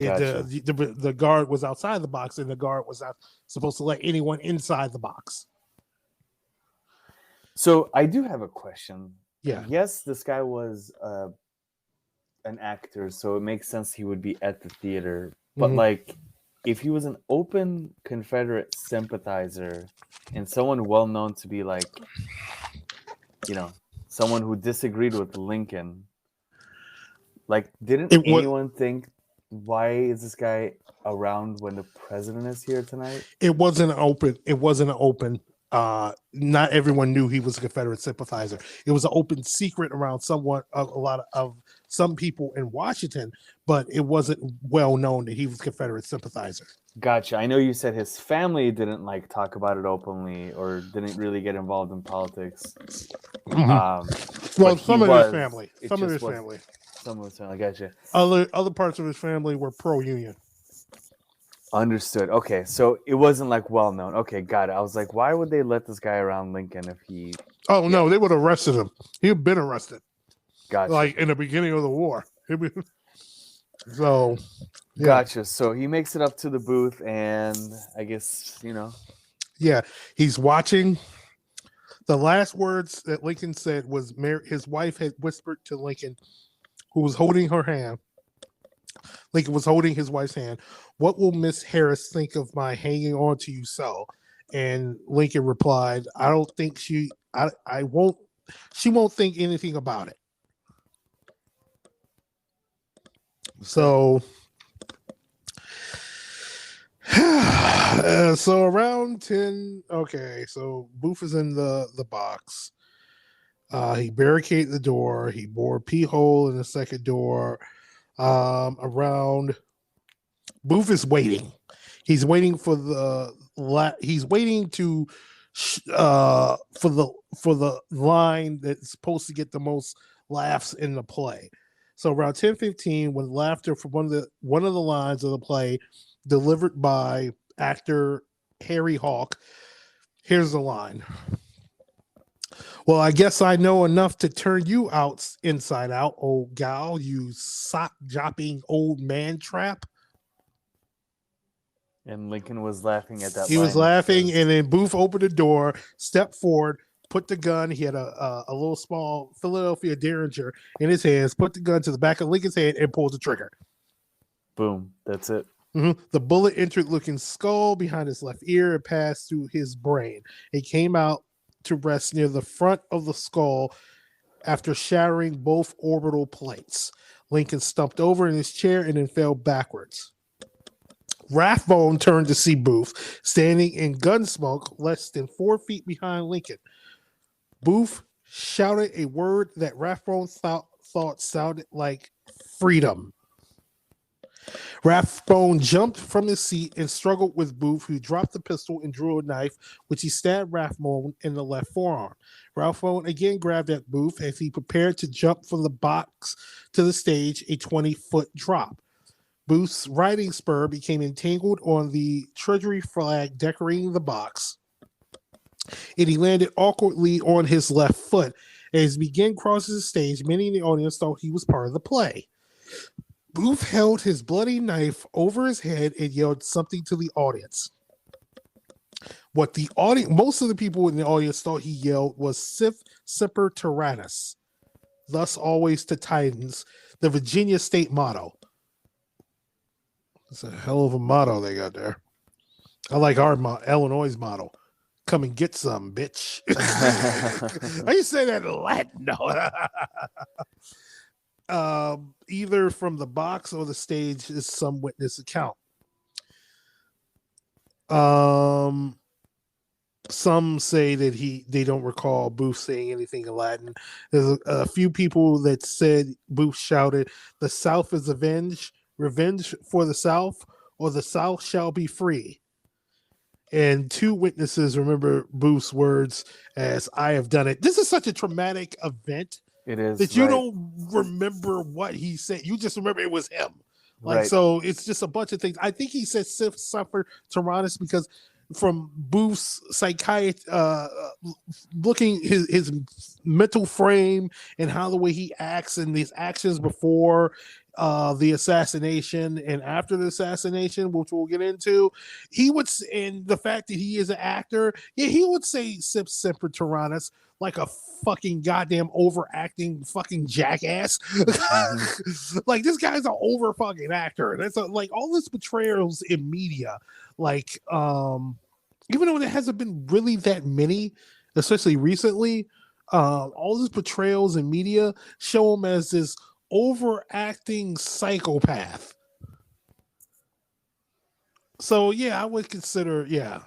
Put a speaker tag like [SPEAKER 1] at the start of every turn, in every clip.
[SPEAKER 1] Gotcha.
[SPEAKER 2] The guard was outside the box, and the guard was not supposed to let anyone inside the box.
[SPEAKER 1] So I do have a question.
[SPEAKER 2] Yeah.
[SPEAKER 1] Yes, this guy was an actor, so it makes sense he would be at the theater. But like, if he was an open Confederate sympathizer and someone well known to be like, someone who disagreed with Lincoln, like, didn't anyone think, why is this guy around when the president is here tonight?
[SPEAKER 2] It wasn't an open. Not everyone knew he was a Confederate sympathizer. It was an open secret around a lot of some people in Washington, but it wasn't well known that he was a Confederate sympathizer.
[SPEAKER 1] Gotcha. I know you said his family didn't like talk about it openly or didn't really get involved in politics.
[SPEAKER 2] Well, some of his family. Some of his family.
[SPEAKER 1] Gotcha.
[SPEAKER 2] Other parts of his family were pro-union.
[SPEAKER 1] Understood. Okay, so it wasn't like well known. Okay, got it. I was like, why would they let this guy around Lincoln if he?
[SPEAKER 2] Oh no, they would have arrested him. He had been arrested.
[SPEAKER 1] Gotcha.
[SPEAKER 2] Like in the beginning of the war. So, yeah.
[SPEAKER 1] Gotcha. So he makes it up to the booth, and I guess
[SPEAKER 2] Yeah, he's watching. The last words that Lincoln said was, his wife had whispered to Lincoln, who was holding her hand. Lincoln was holding his wife's hand. What will Miss Harris think of my hanging on to you so? And Lincoln replied, I don't think she won't think anything about it. So, so around 10, okay, so Booth is in the box. He barricaded the door. He bored a pee hole in the second door. Around Booth is waiting. He's waiting for he's waiting to for the line that's supposed to get the most laughs in the play. So around 10:15, when laughter from one of the lines of the play delivered by actor Harry Hawk, here's the line. Well, I guess I know enough to turn you out inside out, old gal, you sock-jopping old man trap.
[SPEAKER 1] And Lincoln was laughing at that.
[SPEAKER 2] He was laughing, and then Booth opened the door, stepped forward, put the gun. He had a little small Philadelphia Derringer in his hands, put the gun to the back of Lincoln's head, and pulled the trigger.
[SPEAKER 1] Boom. That's it.
[SPEAKER 2] The bullet entered Lincoln's skull behind his left ear and passed through his brain. It came out to rest near the front of the skull after shattering both orbital plates. Lincoln stumped over in his chair and then fell backwards. Rathbone turned to see Booth standing in gun smoke less than 4 feet behind Lincoln. Booth shouted a word that Rathbone thought sounded like freedom. Rathbone jumped from his seat and struggled with Booth, who dropped the pistol and drew a knife, which he stabbed Rathbone in the left forearm. Rathbone again grabbed at Booth as he prepared to jump from the box to the stage, a 20-foot drop. Booth's riding spur became entangled on the Treasury flag decorating the box, and he landed awkwardly on his left foot. As he began crossing the stage, many in the audience thought he was part of the play. Booth held his bloody knife over his head and yelled something to the audience. What the audience, most of the people in the audience thought he yelled was Semper Tyrannis, thus always to Titans, the Virginia state motto. It's a hell of a motto they got there. I like our Illinois motto. Come and get some, bitch. I used to say that in Latin. No. Either from the box or the stage is some witness account. Some say that they don't recall Booth saying anything in Latin. There's a few people that said Booth shouted, "The South is avenged, revenge for the South, or the South shall be free." And 2 witnesses remember Booth's words as, "I have done it." This is such a traumatic event.
[SPEAKER 1] It is
[SPEAKER 2] that you don't remember what he said. You just remember it was him. So it's just a bunch of things. I think he said Semper Tyrannis because from Booth's psychiatry, looking his mental frame and how the way he acts and his actions before the assassination and after the assassination, which we'll get into, he would, and the fact that he is an actor, yeah, he would say "Sip Semper Tyrannis" like a fucking goddamn overacting fucking jackass. Like this guy's an over fucking actor. That's like all this betrayals in media, like even though there hasn't been really that many, especially recently, all these portrayals in media show him as this overacting psychopath. So yeah, I would consider, yeah.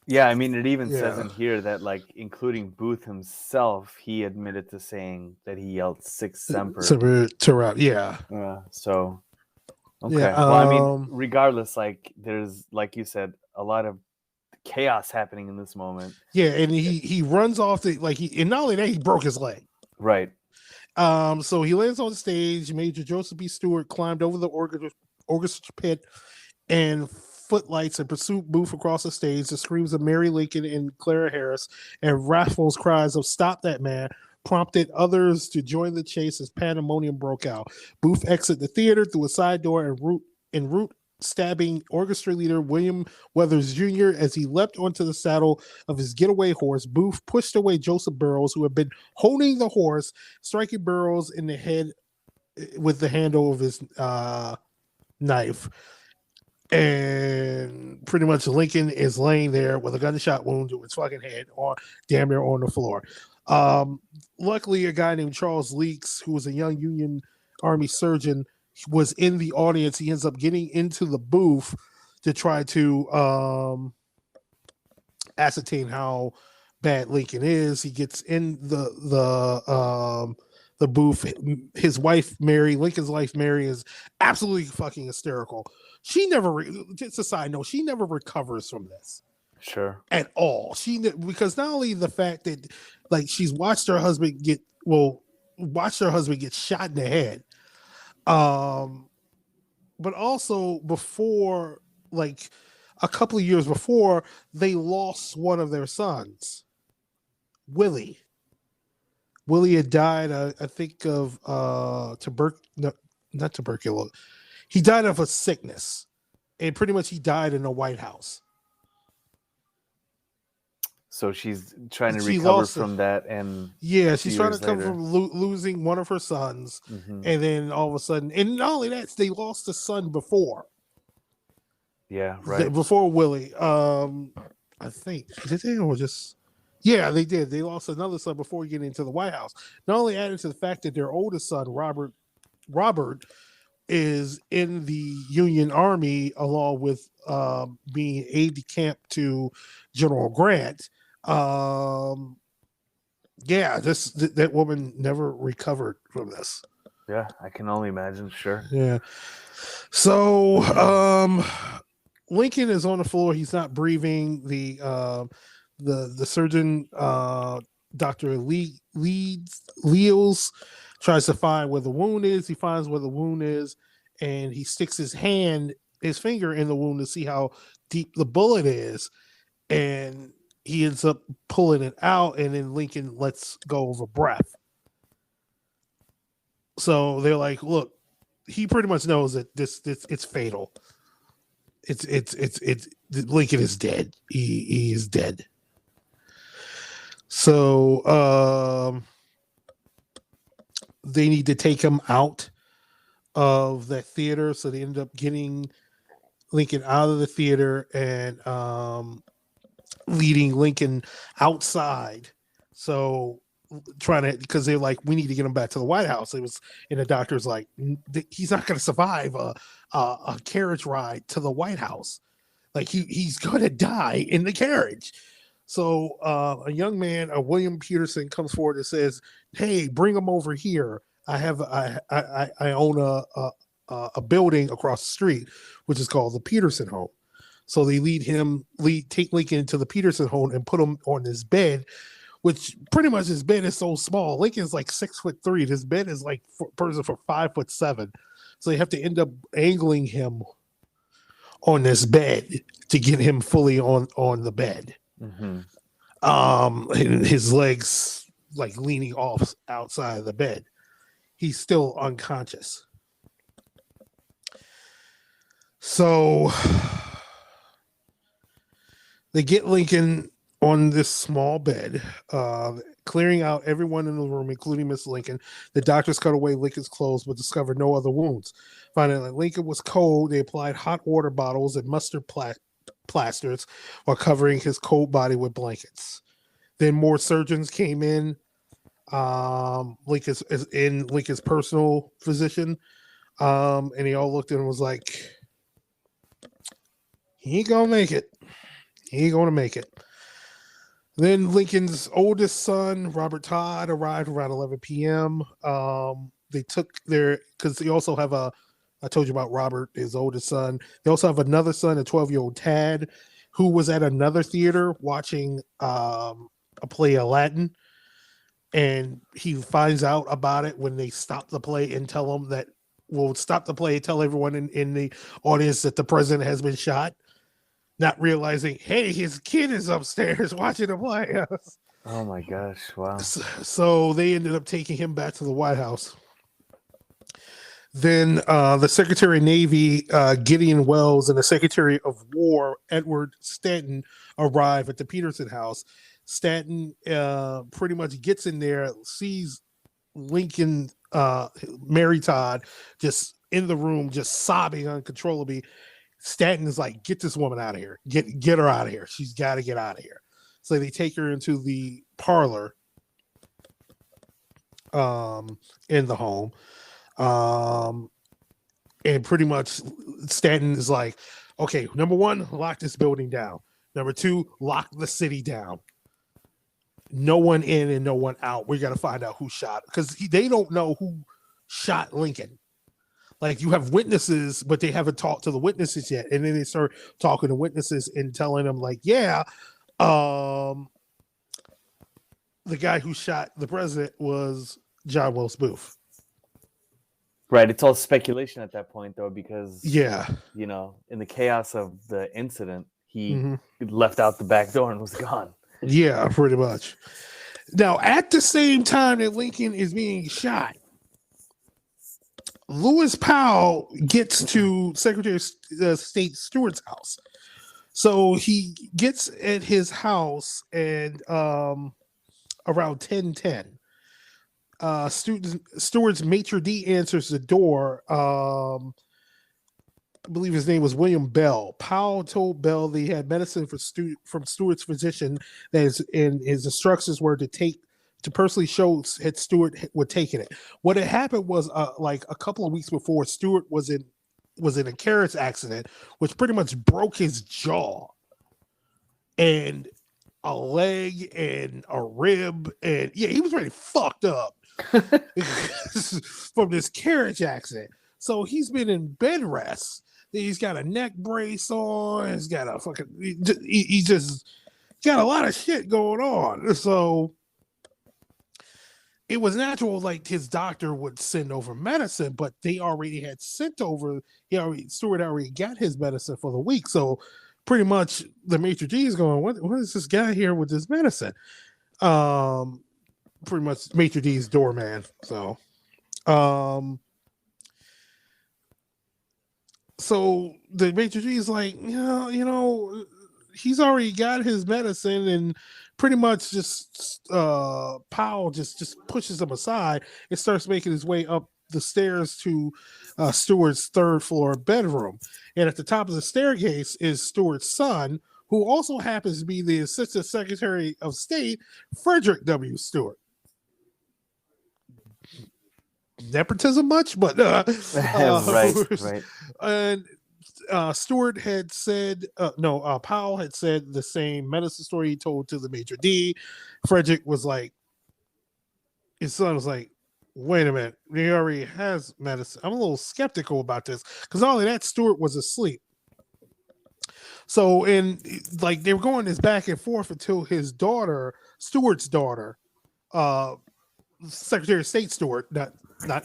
[SPEAKER 1] Yeah, I mean, it even says in here that, like, including Booth himself, he admitted to saying that he yelled "Six Semper."
[SPEAKER 2] Yeah.
[SPEAKER 1] So, okay.
[SPEAKER 2] Yeah,
[SPEAKER 1] well, I mean, regardless, like, there's, like you said, a lot of chaos happening in this moment.
[SPEAKER 2] Yeah, and he runs off and not only that, he broke his leg.
[SPEAKER 1] Right.
[SPEAKER 2] So he lands on stage. Major Joseph B. Stewart climbed over the orchestra pit and footlights and pursued Booth across the stage. The screams of Mary Lincoln and Clara Harris and wrathful cries of "Stop that man" prompted others to join the chase as pandemonium broke out. Booth exited the theater through a side door en route stabbing orchestra leader William Weathers Jr. as he leapt onto the saddle of his getaway horse. Booth pushed away Joseph Burroughs, who had been holding the horse, striking Burroughs in the head with the handle of his knife. And pretty much Lincoln is laying there with a gunshot wound to his fucking head, damn near on the floor. Luckily, a guy named Charles Leaks, who was a young Union Army surgeon, was in the audience. He ends up getting into the booth to try to ascertain how bad Lincoln is. He gets in the booth. His wife Mary, Lincoln's wife Mary, is absolutely fucking hysterical. She never, just a side note, she never recovers from this.
[SPEAKER 1] Sure.
[SPEAKER 2] At all. Because not only the fact that, like, she's watched her husband get shot in the head. But also before, like a couple of years before, they lost one of their sons, Willie. Willie had died, I think, of not tuberculosis. He died of a sickness, and pretty much he died in the White House.
[SPEAKER 1] So she's trying to recover from that, and
[SPEAKER 2] yeah, she's trying to come from losing one of her sons, and then all of a sudden, and not only that, they lost a son before.
[SPEAKER 1] Yeah, right.
[SPEAKER 2] Before Willie, I think did they or just yeah, they did. They lost another son before getting into the White House. Not only added to the fact that their oldest son, Robert, is in the Union Army along with being aide de camp to General Grant. That woman never recovered from this.
[SPEAKER 1] Yeah, I can only imagine. Sure.
[SPEAKER 2] Yeah. So Lincoln is on the floor. He's not breathing. The surgeon, Dr. Leals, tries to find where the wound is. He finds where the wound is, and he sticks his finger in the wound to see how deep the bullet is, and he ends up pulling it out, and then Lincoln lets go of a breath. So they're like, look, he pretty much knows that this it's fatal. It's Lincoln is dead. He is dead. So they need to take him out of that theater. So they end up getting Lincoln out of the theater and leading Lincoln outside. So because they're like, we need to get him back to the White House. And the doctor's like, he's not going to survive a carriage ride to the White House. Like he's going to die in the carriage. So a young man, William Peterson, comes forward and says, "Hey, bring him over here. I own a building across the street, which is called the Peterson home." So they take Lincoln to the Peterson home and put him on this bed, which pretty much his bed is so small. Lincoln's like 6'3". This bed is like for a person for 5'7". So they have to end up angling him on this bed to get him fully on the bed. And his legs like leaning off outside of the bed. he's still unconscious. So they get Lincoln on this small bed, clearing out everyone in the room, including Miss Lincoln. The doctors cut away Lincoln's clothes, but discovered no other wounds. Finding that Lincoln was cold, they applied hot water bottles and mustard plasters while covering his cold body with blankets. Then more surgeons came in. Lincoln's personal physician, and they all looked at him and was like, he ain't gonna make it. He ain't gonna make it. Then Lincoln's oldest son, Robert Todd, arrived around 11 p.m. They took because they also have I told you about Robert, his oldest son. They also have another son, a 12-year-old Tad, who was at another theater watching a play of Latin. And he finds out about it when they stop the play and tell him that we'll stop the play, tell everyone in the audience that the president has been shot. Not realizing, hey, his kid is upstairs watching the play.
[SPEAKER 1] Oh my gosh! Wow.
[SPEAKER 2] So they ended up taking him back to the White House. Then the Secretary of Navy, Gideon Wells, and the Secretary of War, Edward Stanton, arrive at the Peterson house. Stanton pretty much gets in there, sees Lincoln, Mary Todd, just in the room, just sobbing uncontrollably. Stanton is like, get this woman out of here. Get her out of here. She's got to get out of here. So they take her into the parlor in the home. And pretty much Stanton is like, okay, number one, lock this building down. Number two, lock the city down. No one in and no one out. We got to find out who shot, because they don't know who shot Lincoln. Like, you have witnesses, but they haven't talked to the witnesses yet. And then they start talking to witnesses and telling them, like, yeah, the guy who shot the president was John Wilkes Booth.
[SPEAKER 1] Right. It's all speculation at that point, though, because,
[SPEAKER 2] yeah,
[SPEAKER 1] you know, in the chaos of the incident, he left out the back door and was gone.
[SPEAKER 2] Yeah, pretty much. Now, at the same time that Lincoln is being shot, Lewis Powell gets to Secretary of State Stewart's house. So he gets at his house and around 10:10. Stewart's maitre d' answers the door. I believe his name was William Bell. Powell told Bell that he had medicine from Stewart's physician, and his instructions were to personally show that Stewart would taking it. What had happened was like a couple of weeks before, Stewart was in a carriage accident, which pretty much broke his jaw and a leg and a rib, and yeah, he was really fucked up from this carriage accident. So he's been in bed rest. He's got a neck brace on. He's got he just got a lot of shit going on. So it was natural, like, his doctor would send over medicine, but they already had sent over. Stewart already got his medicine for the week. So pretty much the maitre d' is going, what is this guy here with this medicine? Pretty much maitre d's doorman. So, so the maitre d' is like, he's already got his medicine, and pretty much just Powell just pushes him aside and starts making his way up the stairs to Stewart's third floor bedroom. And at the top of the staircase is Stewart's son, who also happens to be the Assistant Secretary of State, Frederick W. Stewart. Nepotism much, but
[SPEAKER 1] right.
[SPEAKER 2] And Stewart had said, Powell had said the same medicine story he told to the maitre d'. Frederick was like, his son was like, wait a minute, he already has medicine. I'm a little skeptical about this, because all of that, Stewart was asleep. So, and like, they were going this back and forth until his daughter, Stewart's daughter, Secretary of State Stewart, not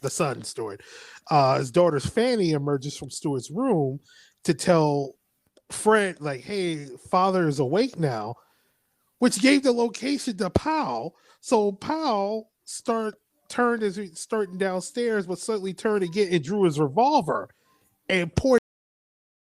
[SPEAKER 2] the son Stewart, his daughter's Fanny emerges from Stewart's room to tell Fred, like, hey, father is awake now, which gave the location to Powell. So Powell turned as he starting downstairs, but suddenly turned again and drew his revolver and pointed